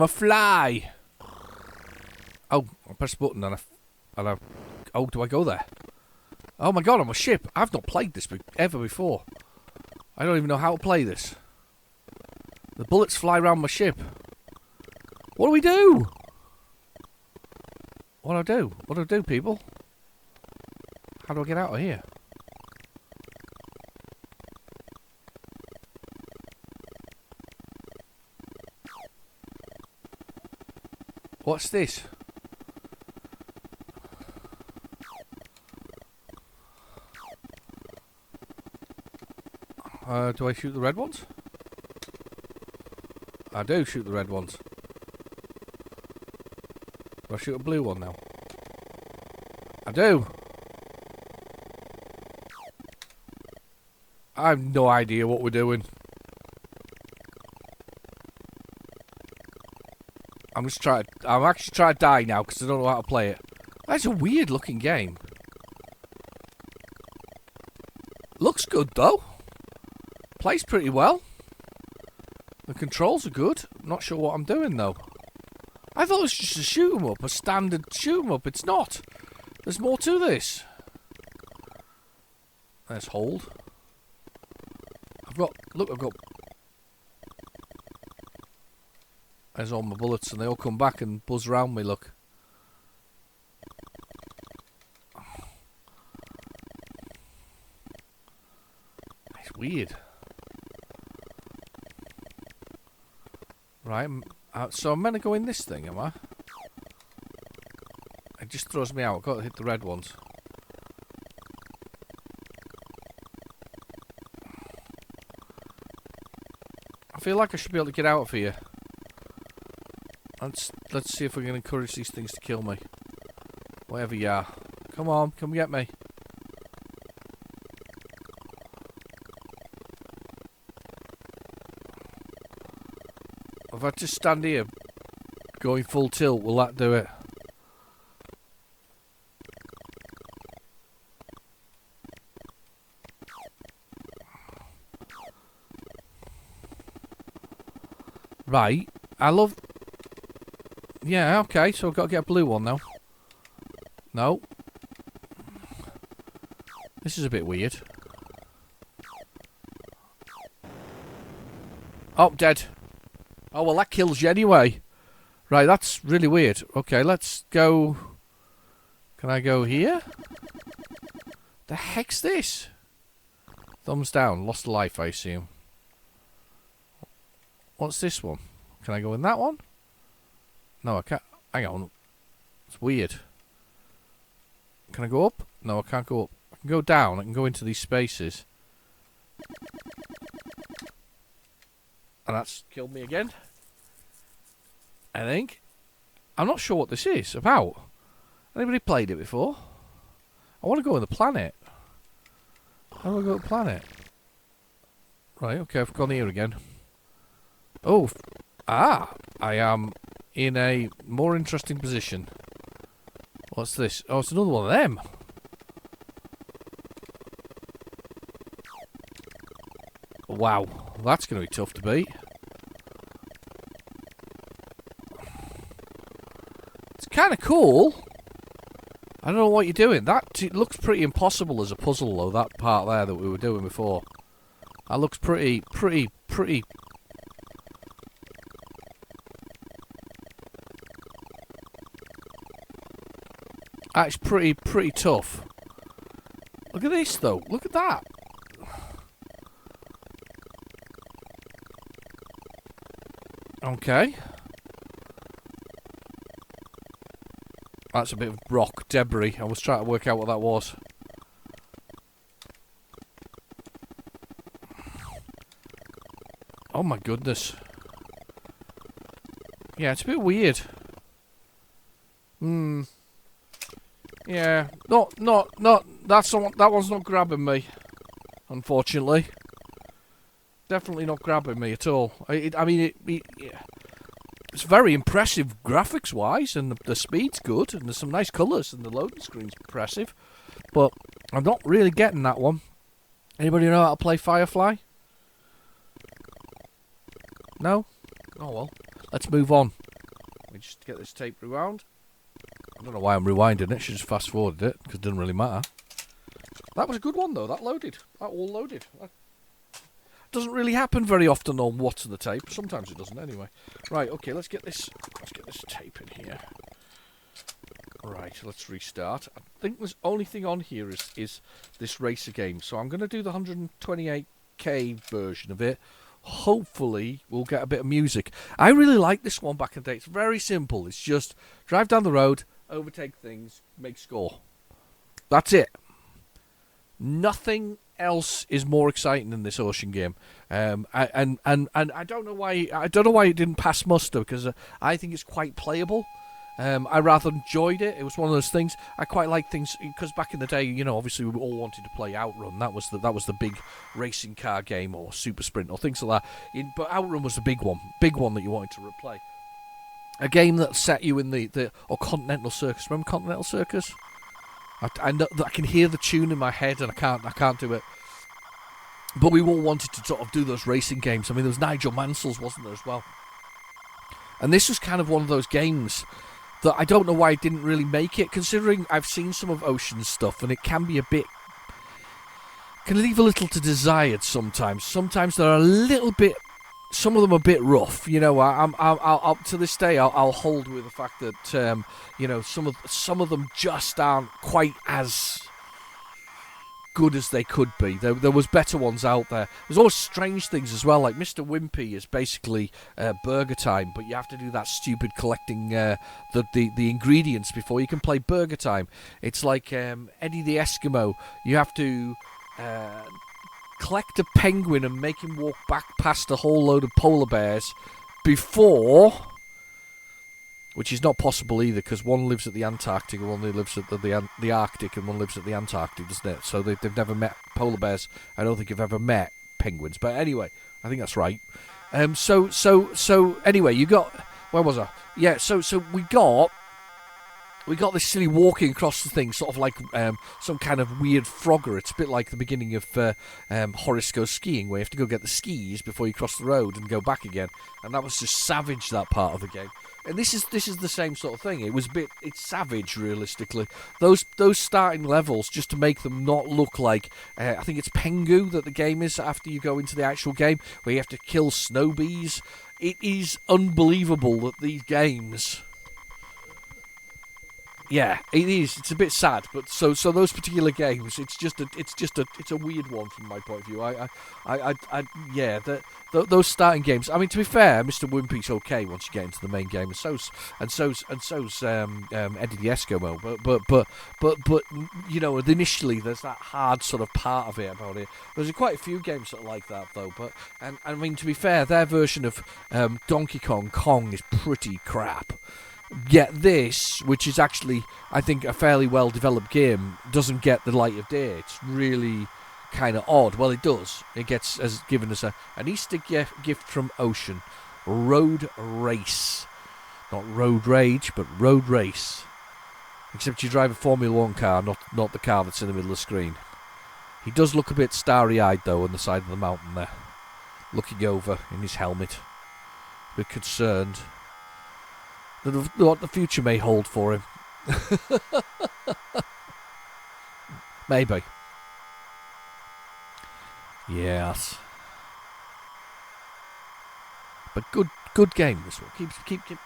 a fly. Oh, I press the button and I... Oh, do I go there? Oh my god, I'm a ship. I've not played this ever before. I don't even know how to play this. The bullets fly around my ship. What do we do? What do I do? What do I do, people? How do I get out of here? What's this? Do I shoot the red ones? I do shoot the red ones. Do I shoot a blue one now? I do. I have no idea what we're doing. I'm actually trying to die now because I don't know how to play it. That's a weird looking game. Looks good though. Plays pretty well. The controls are good. Not sure what I'm doing though. I thought it was just a shoot 'em up, a standard shoot 'em up. It's not. There's more to this. There's hold. I've got. There's all my bullets, and they all come back and buzz around me. Look. It's weird. Right, so I'm meant to go in this thing, am I? It just throws me out. I've got to hit the red ones. I feel like I should be able to get out of here. Let's see if we can encourage these things to kill me. Whatever you are. Come on, come get me. If I just stand here, going full tilt, will that do it? Right, I love... Yeah, okay, so I've got to get a blue one now. No. This is a bit weird. Oh, dead. Oh, well, that kills you anyway. Right, that's really weird. Okay, let's go... Can I go here? The heck's this? Thumbs down. Lost a life, I assume. What's this one? Can I go in that one? No, I can't. Hang on. It's weird. Can I go up? No, I can't go up. I can go down. I can go into these spaces. And that's killed me again. I think. I'm not sure what this is about. Anybody played it before? I want to go on the planet. How do I go to the planet? Right, okay, I've gone here again. Oh, I am in a more interesting position. What's this? Oh, it's another one of them. Wow, that's going to be tough to beat. It's kind of cool. I don't know what you're doing. It looks pretty impossible as a puzzle, though, that part there that we were doing before. That looks pretty... That's pretty tough. Look at this, though. Look at that. Okay. That's a bit of rock debris. I was trying to work out what that was. Oh my goodness. Yeah, it's a bit weird. Yeah. That one's not grabbing me. unfortunately. Definitely not grabbing me at all. It's very impressive graphics-wise, and the speed's good, and there's some nice colours, and the loading screen's impressive. But I'm not really getting that one. Anybody know how to play Firefly? No? Oh well. Let's move on. Let me just get this tape rewound. I don't know why I'm rewinding it. Should just fast forwarded it, because it doesn't really matter. That was a good one though. That loaded. That all loaded. That doesn't really happen very often on What's the Tape. Sometimes it doesn't anyway. Right, okay, let's get this tape in here. Right, let's restart. I think the only thing on here is this racer game. So I'm going to do the 128k version of it. Hopefully we'll get a bit of music. I really like this one back in the day. It's very simple. It's just drive down the road, overtake things, make score. That's it. Nothing else is more exciting than this Ocean game, and I don't know why it didn't pass muster, because I think it's quite playable. I rather enjoyed it. It was one of those things I quite like things, because back in the day, you know, obviously we all wanted to play Outrun. That was the big racing car game, or Super Sprint, or things like that. But Outrun was the big one that you wanted to play. A game that set you in the Continental Circus. Remember Continental Circus? I know that I can hear the tune in my head, and I can't do it. But we all wanted to sort of do those racing games. I mean, there was Nigel Mansell's, wasn't there, as well? And this was kind of one of those games that I don't know why it didn't really make it, considering I've seen some of Ocean's stuff, and it can leave a little to desired sometimes. Sometimes they're a little bit. Some of them are a bit rough, you know. I'll to this day I'll hold with the fact that you know, some of them just aren't quite as good as they could be. There was better ones out there. There's always strange things as well, like Mr. Wimpy is basically Burger Time, but you have to do that stupid collecting the ingredients before you can play Burger Time. It's like Eddie the Eskimo. You have to collect a penguin and make him walk back past a whole load of polar bears before, which is not possible either, because one lives at the Antarctic and one lives at the Arctic, and one lives at the Antarctic, doesn't it? So they've never met polar bears. I don't think you've ever met penguins, but anyway, I think that's right. So anyway, you got, where was I? Yeah, so we got this silly walking across the thing, sort of like some kind of weird Frogger. It's a bit like the beginning of Horace Goes Skiing, where you have to go get the skis before you cross the road and go back again. And that was just savage, that part of the game. And this is the same sort of thing. It's savage, realistically. Those starting levels, just to make them not look like, I think it's Pengu that the game is after you go into the actual game, where you have to kill snow bees. It is unbelievable that these games. Yeah, it is. It's a bit sad, but so those particular games, it's a weird one from my point of view. Those starting games. I mean, to be fair, Mr. Wimpy's okay once you get into the main game, and so's Eddie the Eskimo. But you know, initially there's that hard sort of part of it about it. There's quite a few games that are like that though. But and I mean, to be fair, their version of Donkey Kong is pretty crap. Yet this, which is actually, I think, a fairly well-developed game, doesn't get the light of day. It's really kind of odd. Well, it does. It has given us an Easter gift from Ocean. Road Race. Not Road Rage, but Road Race. Except you drive a Formula 1 car, not the car that's in the middle of the screen. He does look a bit starry-eyed, though, on the side of the mountain there. Looking over in his helmet. A bit concerned what the future may hold for him. Maybe. Yes. But good game this one. Keeps busy.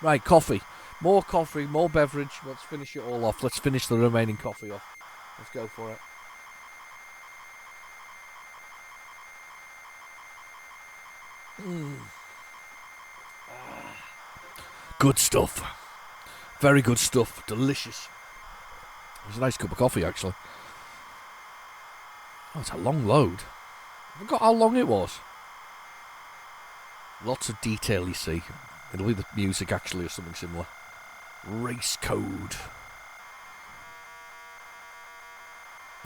Right, coffee. More coffee, more beverage. Let's finish it all off. Let's finish the remaining coffee off. Let's go for it. Good stuff. Very good stuff. Delicious. It was a nice cup of coffee, actually. Oh, it's a long load. I forgot how long it was. Lots of detail, you see. It'll be the music, actually, or something similar. Race code.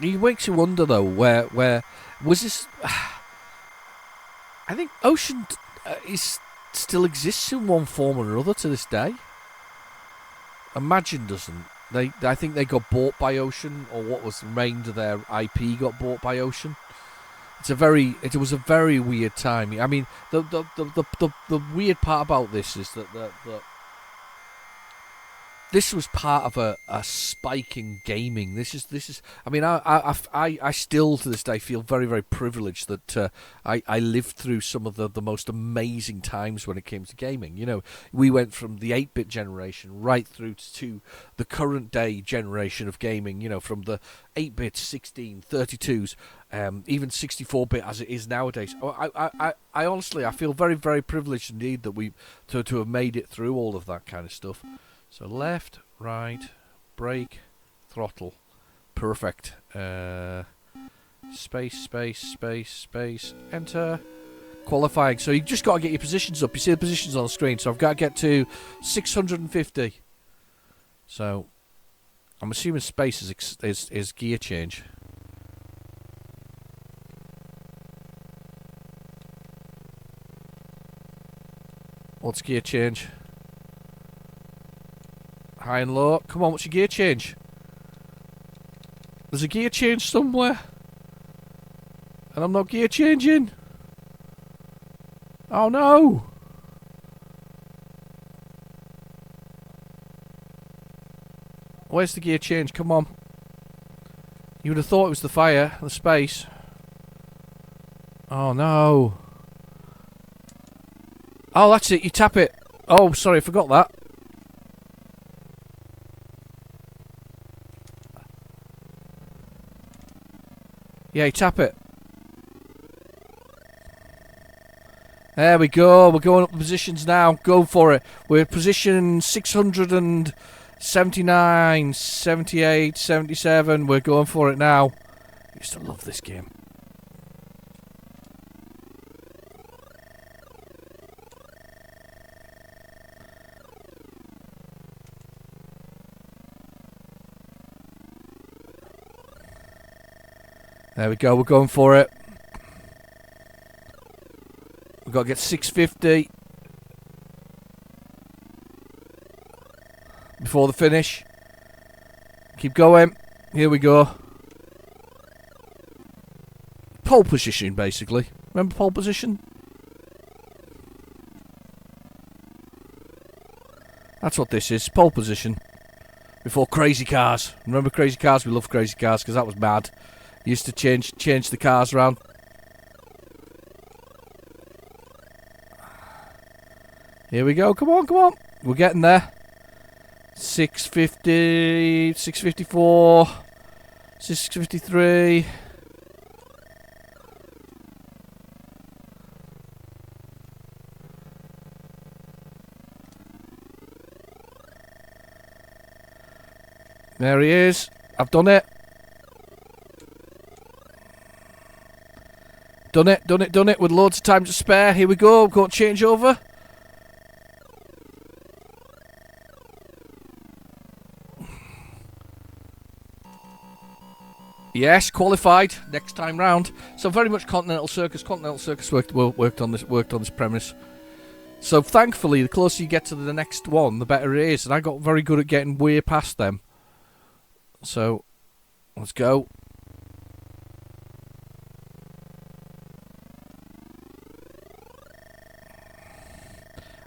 It makes you wonder though, where was this? I think Ocean still exists in one form or another to this day. Imagine doesn't. I think they got bought by Ocean, or what was remained of their IP got bought by Ocean. It was a very weird time. I mean, the weird part about this is that this was part of a spike in gaming. This is. I mean, I still to this day feel very, very privileged that I lived through some of the most amazing times when it came to gaming. You know, we went from the 8-bit generation right through to the current day generation of gaming. You know, from the 8-bit, 16, 32s, even 64-bit as it is nowadays. I honestly, I feel very, very privileged indeed that to have made it through all of that kind of stuff. So left, right, brake, throttle, perfect. Space, enter. Qualifying. So you just got to get your positions up. You see the positions on the screen. So I've got to get to 650. So I'm assuming space is gear change. What's gear change? High and low. Come on, what's your gear change? There's a gear change somewhere. And I'm not gear changing. Oh no! Where's the gear change? Come on. You would have thought it was the fire, the space. Oh no. Oh, that's it. You tap it. Oh, sorry, I forgot that. Yeah, you tap it. There we go. We're going up the positions now. Go for it. We're position 679, 78, 77. We're going for it now. I used to love this game. There we go, we're going for it. We've got to get 650 before the finish. Keep going. Here we go. Pole position, basically. Remember pole position? That's what this is, pole position. Before Crazy Cars. Remember Crazy Cars? We love Crazy Cars because that was mad. Used to change the cars around. Here we go. Come on. We're getting there. 650, 654, 653. There he is. I've done it. Done it with loads of time to spare. Here we go. We've got change over. Yes, qualified next time round. So very much Continental Circus. Continental Circus worked on this premise. So thankfully, the closer you get to the next one, the better it is. And I got very good at getting way past them. So let's go.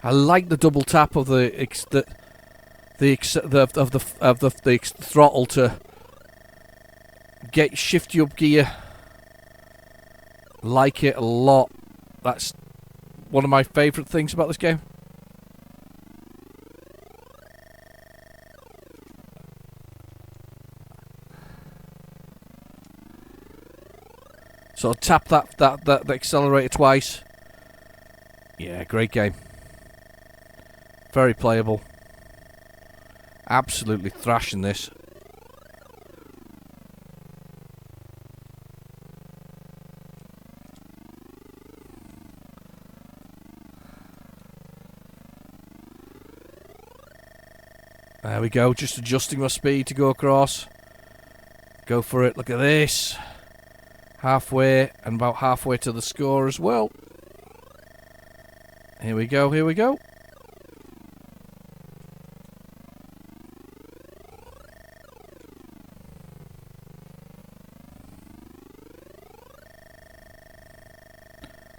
I like the double tap of the throttle to shift you up gear. Like it a lot. That's one of my favourite things about this game. So tap that accelerator twice. Yeah, great game. Very playable. Absolutely thrashing this. There we go, just adjusting my speed to go across. Go for it. Look at this. Halfway, and about halfway to the score as well. Here we go, here we go.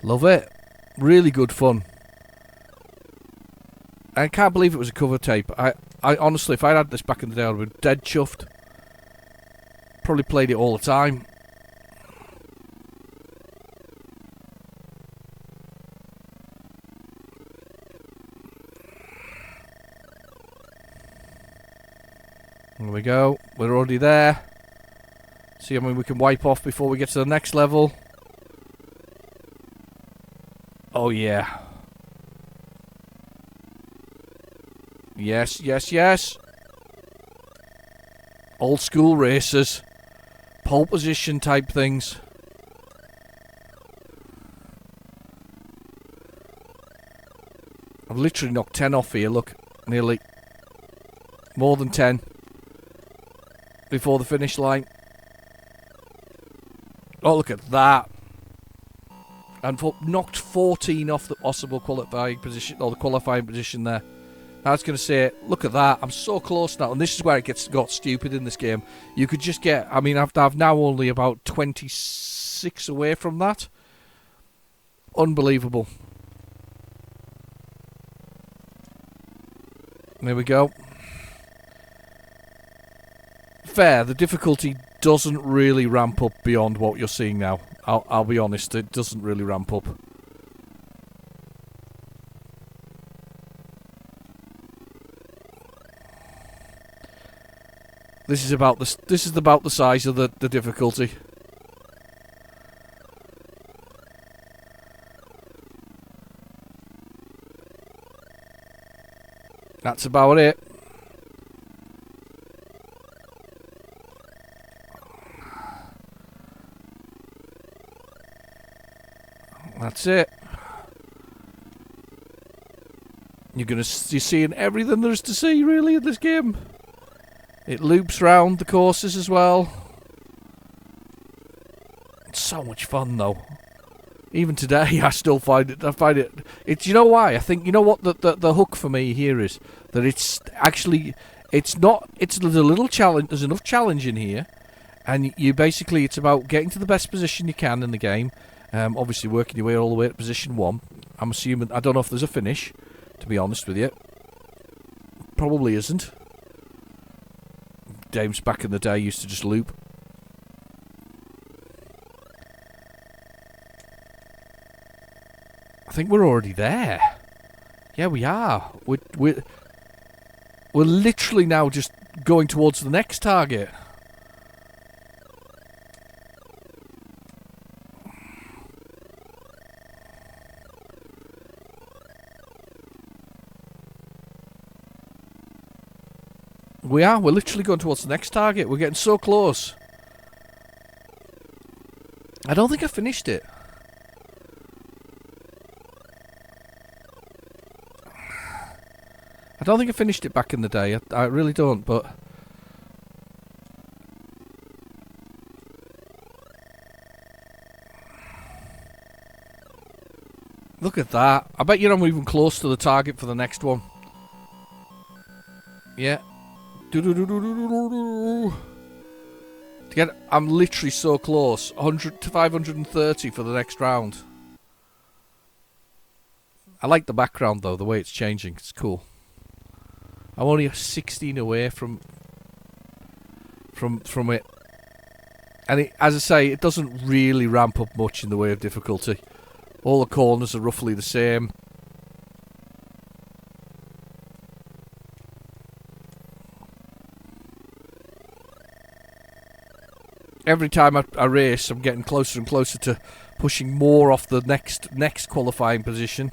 Love it. Really good fun. I can't believe it was a cover tape. I honestly, if I'd had this back in the day, I would have been dead chuffed. Probably played it all the time. There we go. We're already there. See how many we can wipe off before we get to the next level. Oh yeah. Yes, yes, yes. Old school racers. Pole position type things. I've literally knocked 10 off here, look. Nearly. More than 10. Before the finish line. Oh, look at that. And knocked 14 off the possible qualifying position, or the qualifying position there. I was going to say, look at that. I'm so close now. And this is where it got stupid in this game. You could just get, I mean, I've now only about 26 away from that. Unbelievable. There we go. Fair, the difficulty doesn't really ramp up beyond what you're seeing now. I'll be honest, it doesn't really ramp up. This is about the size of the difficulty. That's about it. That's it. You're seeing everything there is to see, really, in this game. It loops round the courses as well. It's so much fun, though. Even today, I still find it. It's, you know why? I think, you know what the hook for me here is that it's actually, it's not. There's a little challenge. There's enough challenge in here, and you basically, it's about getting to the best position you can in the game. Obviously, working your way all the way to position 1. I'm assuming, I don't know if there's a finish, to be honest with you. Probably isn't. Games back in the day used to just loop. I think we're already there. Yeah, we are. We're literally now just going towards the next target. We are. We're literally going towards the next target. We're getting so close. I don't think I finished it. I don't think I finished it back in the day. I really don't, but... Look at that. I bet you're not even close to the target for the next one. Yeah. To get, I'm literally so close. 100 to 530 for the next round. I like the background though, the way it's changing. It's cool. I'm only 16 away from it. And it, as I say, it doesn't really ramp up much in the way of difficulty. All the corners are roughly the same. Every time I race, I'm getting closer and closer to pushing more off the next qualifying position.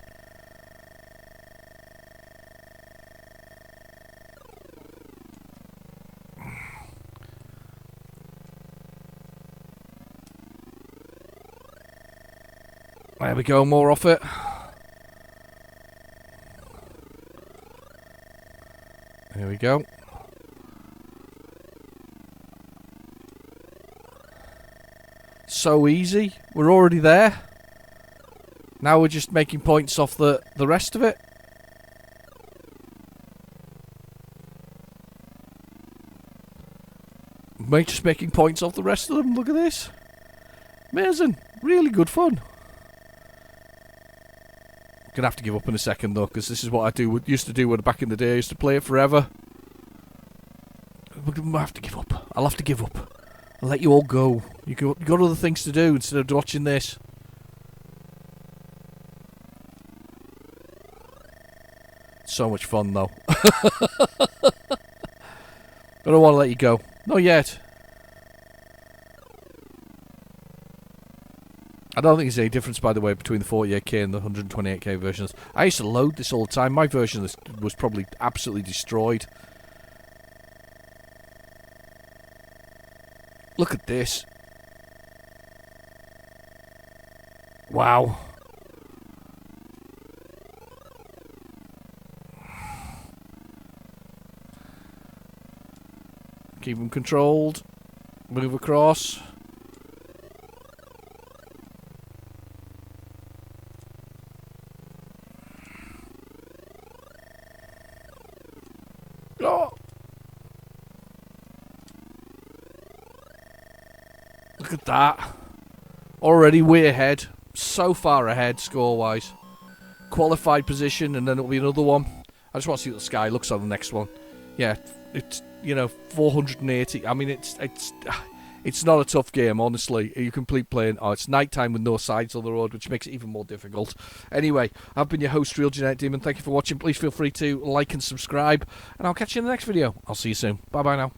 There we go, more off it. There we go. So easy. We're already there. Now we're just making points off the rest of it. We're just making points off the rest of them. Look at this. Amazing. Really good fun. Gonna have to give up in a second though, because this is what I used to do when back in the day. I used to play it forever. I have to give up. I'll have to give up. I'll let you all go. You got other things to do instead of watching this. So much fun though. I don't want to let you go. Not yet. I don't think there's any difference, by the way, between the 48K and the 128K versions. I used to load this all the time. My version was probably absolutely destroyed. Look at this. Wow. Keep them controlled. Move across. Oh. Look at that. Already way ahead. So far ahead score-wise. Qualified position, and then it'll be another one. I just want to see what the sky looks on the next one. Yeah, it's, you know, 480. I mean, it's not a tough game, honestly. You complete playing. Oh, it's nighttime with no sides on the road, which makes it even more difficult. Anyway, I've been your host, RealGenericDemon. Thank you for watching. Please feel free to like and subscribe, and I'll catch you in the next video. I'll see you soon. Bye-bye now.